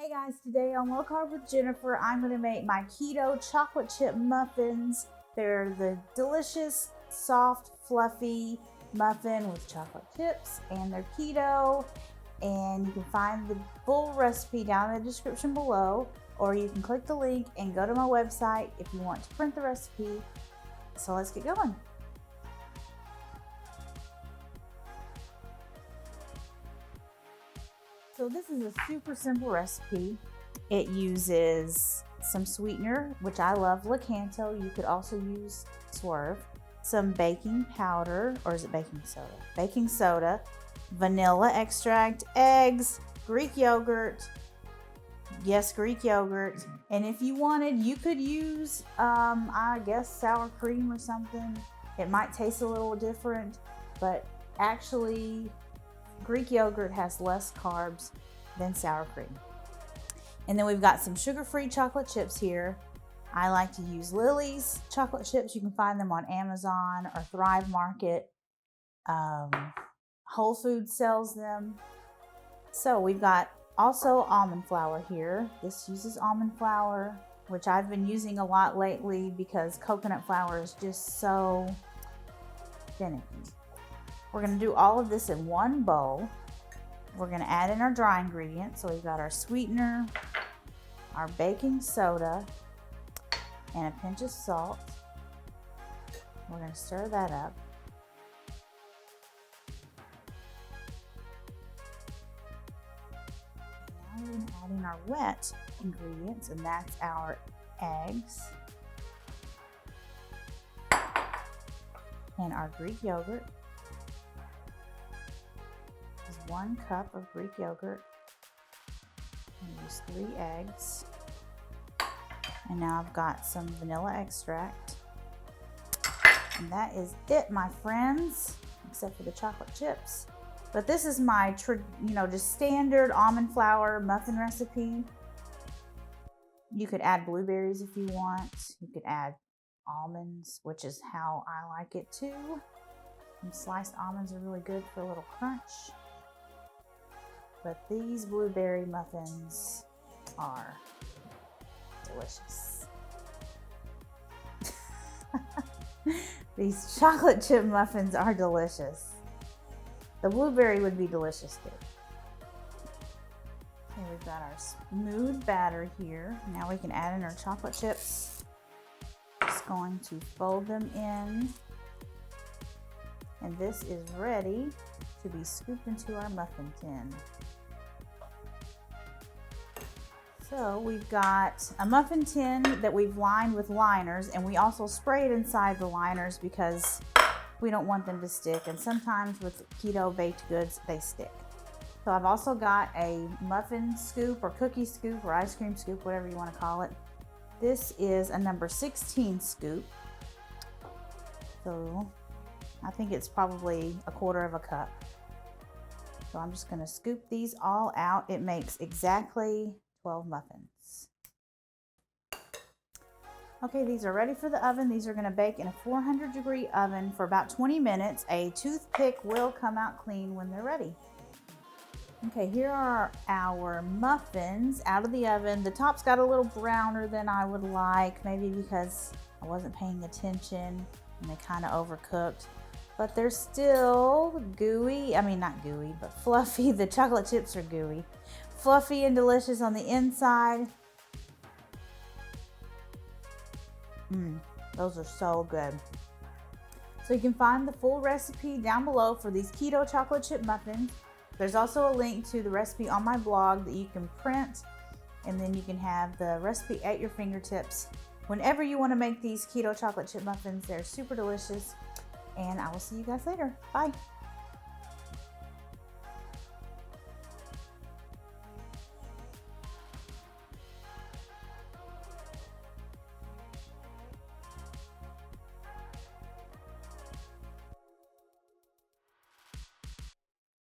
Hey guys, today on Low Carb with Jennifer, I'm going to make my Keto Chocolate Chip Muffins. They're the delicious, soft, fluffy muffin with chocolate chips, and they're keto. And you can find the full recipe down in the description below, or you can click the link and go to my website if you want to print the recipe. So let's get going. So this is a super simple recipe. It uses some sweetener, which I love, Lakanto. You could also use Swerve. Some baking powder, or is it baking soda? Baking soda, vanilla extract, eggs, Greek yogurt. Yes, Greek yogurt. And if you wanted, you could use, I guess, sour cream or something. It might taste a little different, but actually, Greek yogurt has less carbs than sour cream. And then we've got some sugar-free chocolate chips here. I like to use Lily's chocolate chips. You can find them on Amazon or Thrive Market. Whole Foods sells them. So we've got also almond flour here. This uses almond flour, which I've been using a lot lately because coconut flour is just so finicky. We're going to do all of this in one bowl. We're going to add in our dry ingredients. So we've got our sweetener, our baking soda, and a pinch of salt. We're going to stir that up. Now we're going to add in our wet ingredients, and that's our eggs and our Greek yogurt. 1 cup of Greek yogurt. I use 3 eggs. And now I've got some vanilla extract. And that is it, my friends, except for the chocolate chips. But this is my, just standard almond flour muffin recipe. You could add blueberries if you want. You could add almonds, which is how I like it too. And sliced almonds are really good for a little crunch. But these blueberry muffins are delicious. These chocolate chip muffins are delicious. The blueberry would be delicious too. Okay, we've got our smooth batter here. Now we can add in our chocolate chips. Just going to fold them in. And this is ready to be scooped into our muffin tin. So we've got a muffin tin that we've lined with liners, and we also sprayed inside the liners because we don't want them to stick, and sometimes with keto baked goods they stick. So I've also got a muffin scoop or cookie scoop or ice cream scoop, whatever you want to call it. This is a number 16 scoop. So I think it's probably 1/4 cup. So I'm just going to scoop these all out. It makes exactly 12 muffins. Okay, these are ready for the oven. These are going to bake in a 400-degree oven for about 20 minutes. A toothpick will come out clean when they're ready. Okay, here are our muffins out of the oven. The top's got a little browner than I would like, maybe because I wasn't paying attention and they kind of overcooked. But they're still gooey. I mean, not gooey, but fluffy. The chocolate chips are gooey. Fluffy and delicious on the inside. Those are so good. So you can find the full recipe down below for these keto chocolate chip muffins. There's also a link to the recipe on my blog that you can print, and then you can have the recipe at your fingertips whenever you want to make these keto chocolate chip muffins. They're super delicious. And I will see you guys later. Bye.